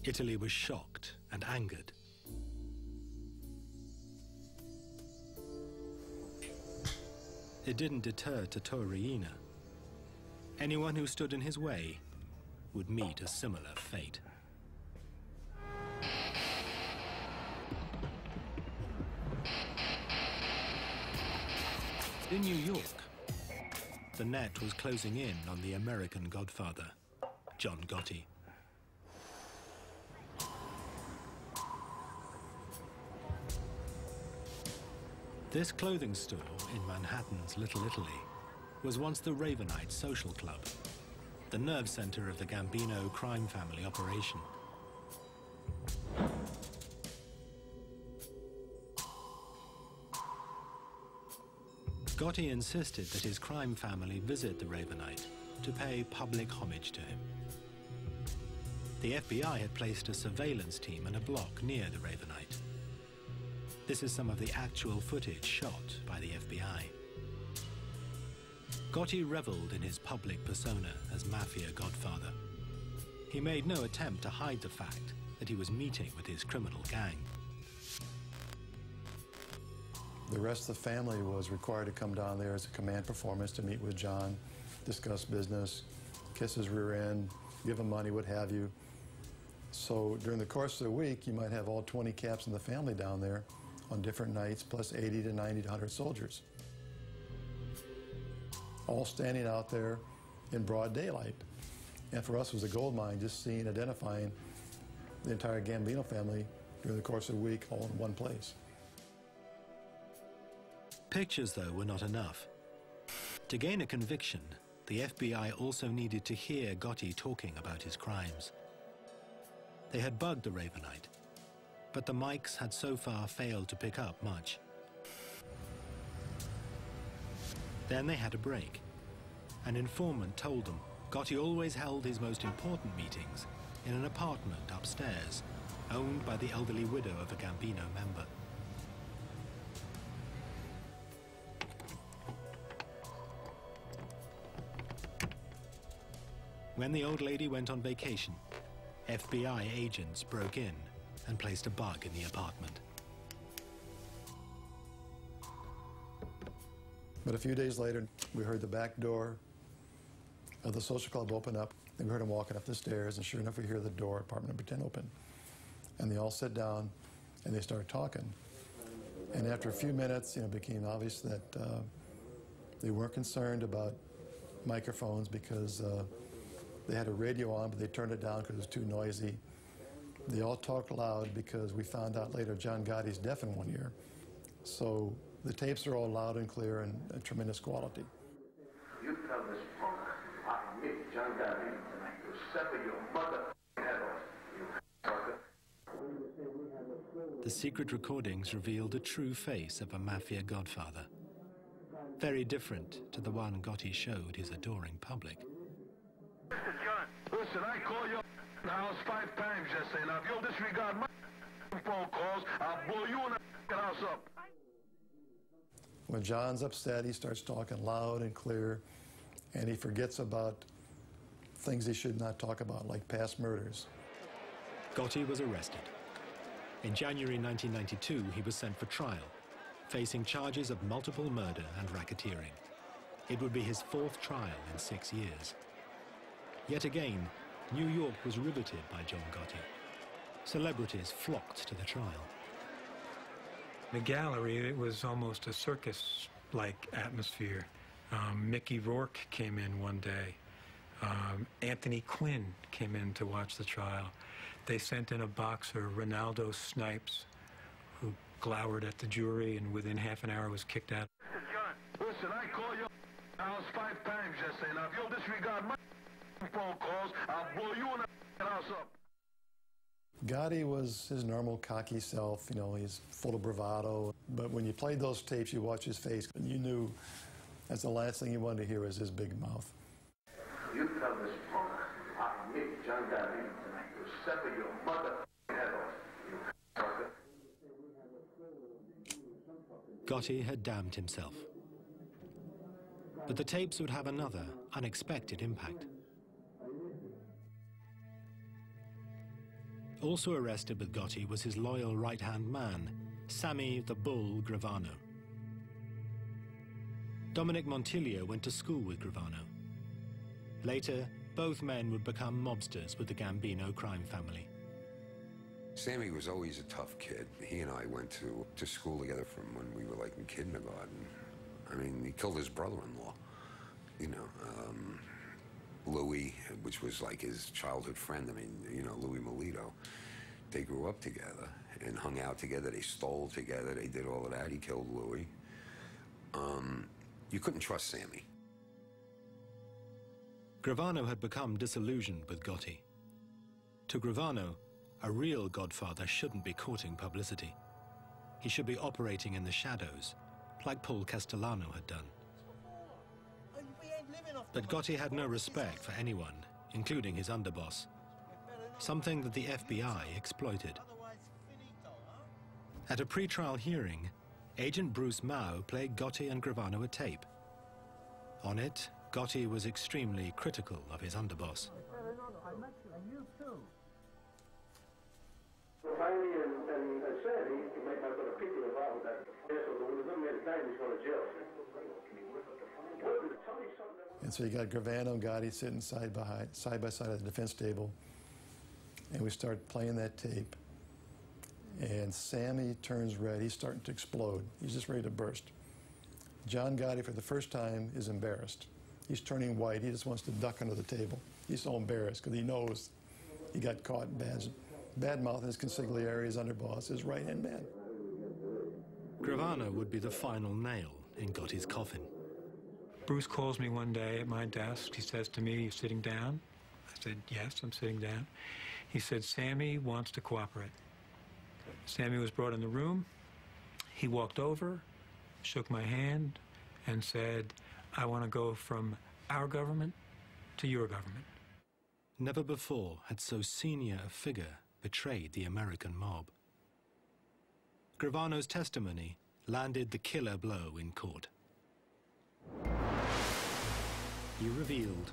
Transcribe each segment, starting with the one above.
Italy was shocked and angered. It didn't deter Torriina. Anyone who stood in his way would meet a similar fate. In New York, the net was closing in on the American Godfather, John Gotti. This clothing store in Manhattan's Little Italy was once the Ravenite Social Club, the nerve center of the Gambino crime family operation. Gotti insisted that his crime family visit the Ravenite to pay public homage to him. The FBI had placed a surveillance team in a block near the Ravenite. This is some of the actual footage shot by the FBI. Gotti reveled in his public persona as Mafia Godfather. He made no attempt to hide the fact that he was meeting with his criminal gang. The rest of the family was required to come down there as a command performance to meet with John, discuss business, kiss his rear end, give him money, what have you. So during the course of the week, you might have all 20 caps in the family down there on different nights, plus 80 to 90 to 100 soldiers, all standing out there in broad daylight. And for us, it was a gold mine, just seeing, identifying the entire Gambino family during the course of the week, all in one place. Pictures, though, were not enough. To gain a conviction, the FBI also needed to hear Gotti talking about his crimes. They had bugged the Ravenite, but the mics had so far failed to pick up much. Then they had a break. An informant told them Gotti always held his most important meetings in an apartment upstairs, owned by the elderly widow of a Gambino member. When the old lady went on vacation, FBI agents broke in and placed a bug in the apartment. But a few days later, we heard the back door of the social club open up, and we heard him walking up the stairs, and sure enough, we hear the door, apartment number 10, open. And they all sit down, and they start talking. And after a few minutes, it became obvious that they weren't concerned about microphones because they had a radio on, but they turned it down because it was too noisy. They all talked loud because we found out later John Gotti's deaf in one ear. So the tapes are all loud and clear and tremendous quality. You tell this punk I meet John Gotti tonight to sever your mother head off, you fucker. The secret recordings revealed a true face of a Mafia Godfather, very different to the one Gotti showed his adoring public. Mr. John, listen, I called your house 5 times yesterday. Now, if you'll disregard my phone calls, I'll blow you in the house up. When John's upset, he starts talking loud and clear, and he forgets about things he should not talk about, like past murders. Gotti was arrested. In January 1992, he was sent for trial, facing charges of multiple murder and racketeering. It would be his 4th trial in 6 years. Yet again, New York was riveted by John Gotti. Celebrities flocked to the trial. The gallery, it was almost a circus-like atmosphere. Mickey Rourke came in one day. Anthony Quinn came in to watch the trial. They sent in a boxer, Ronaldo Snipes, who glowered at the jury and within half an hour was kicked out. Mr. John, listen, I called your house 5 times yesterday. Now, if you'll disregard my phone calls, I'll blow you in the house up. Gotti was his normal cocky self, he's full of bravado. But when you played those tapes, you watched his face, and you knew that's the last thing you wanted to hear was his big mouth. You tell this punk I meet John Gotti tonight to sever your mother head off, you fucker. Gotti had damned himself. But the tapes would have another unexpected impact. Also arrested with Gotti was his loyal right-hand man, Sammy the Bull Gravano. Dominic Montiglio went to school with Gravano. Later, both men would become mobsters with the Gambino crime family. Sammy was always a tough kid. He and I went to school together from when we were like in kindergarten. I mean, he killed his brother-in-law, you know. Louis, which was like his childhood friend, I mean, you know, Louis Melito. They grew up together and hung out together. They stole together. They did all of that. He killed Louis. You couldn't trust Sammy. Gravano had become disillusioned with Gotti. To Gravano, a real godfather shouldn't be courting publicity. He should be operating in the shadows, like Paul Castellano had done. But Gotti had no respect for anyone, including his underboss, something that the FBI exploited. At a pre-trial hearing, Agent Bruce Mao played Gotti and Gravano a tape. On it, Gotti was extremely critical of his underboss. Finally, and said he might not going to pick you about that. So when the good man died, he's going to jail. And so you got Gravano and Gotti sitting side by side at the defense table, and we start playing that tape. And Sammy turns red. He's starting to explode. He's just ready to burst. John Gotti, for the first time, is embarrassed. He's turning white. He just wants to duck under the table. He's so embarrassed because he knows he got caught bad mouthing his consigliere, his underboss, his right-hand man. Gravano would be the final nail in Gotti's coffin. Bruce calls me one day at my desk. He says to me, "You sitting down?" I said, "Yes, I'm sitting down." He said, "Sammy wants to cooperate." Sammy was brought in the room. He walked over, shook my hand, and said, "I want to go from our government to your government." Never before had so senior a figure betrayed the American mob. Gravano's testimony landed the killer blow in court. He revealed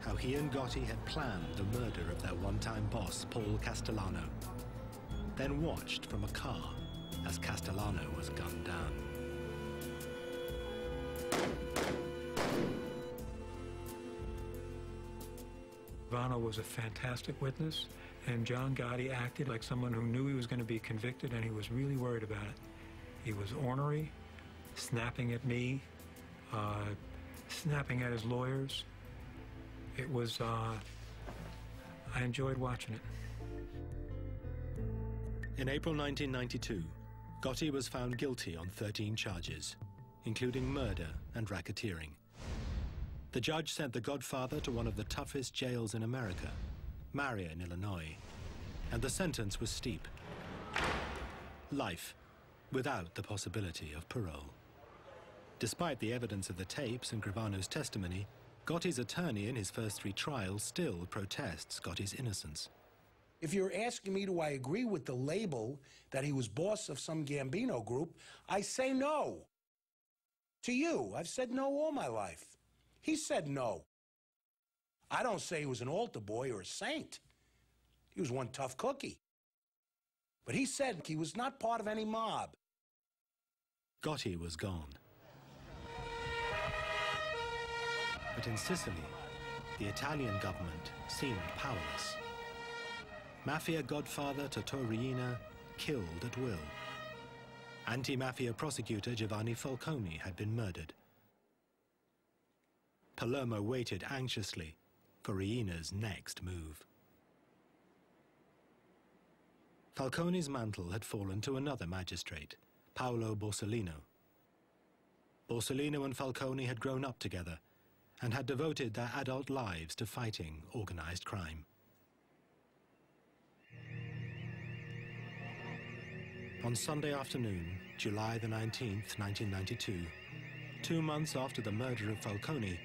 how he and Gotti had planned the murder of their one-time boss, Paul Castellano, then watched from a car as Castellano was gunned down. Gravano was a fantastic witness, and John Gotti acted like someone who knew he was going to be convicted, and he was really worried about it. He was ornery, snapping at me, snapping at his lawyers. It was, I enjoyed watching it. In April 1992, Gotti was found guilty on 13 charges, including murder and racketeering. The judge sent the Godfather to one of the toughest jails in America, Marion, Illinois, and the sentence was steep. Life, without the possibility of parole. Despite the evidence of the tapes and Gravano's testimony, Gotti's attorney in his first 3 trials still protests Gotti's innocence. If you're asking me, do I agree with the label that he was boss of some Gambino group, I say no. To you, I've said no all my life. He said no. I don't say he was an altar boy or a saint. He was one tough cookie. But he said he was not part of any mob. Gotti was gone. But in Sicily, the Italian government seemed powerless. Mafia godfather Totò Riina killed at will. Anti-mafia prosecutor Giovanni Falcone had been murdered. Palermo waited anxiously for Riina's next move. Falcone's mantle had fallen to another magistrate, Paolo Borsellino. Borsellino and Falcone had grown up together and had devoted their adult lives to fighting organized crime. On Sunday afternoon, July the 19th, 1992, 2 months after the murder of Falcone,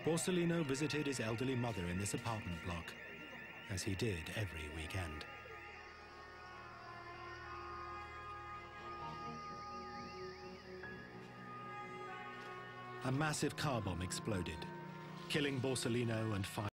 Borsellino visited his elderly mother in this apartment block, as he did every weekend. A massive car bomb exploded, killing Borsellino and 5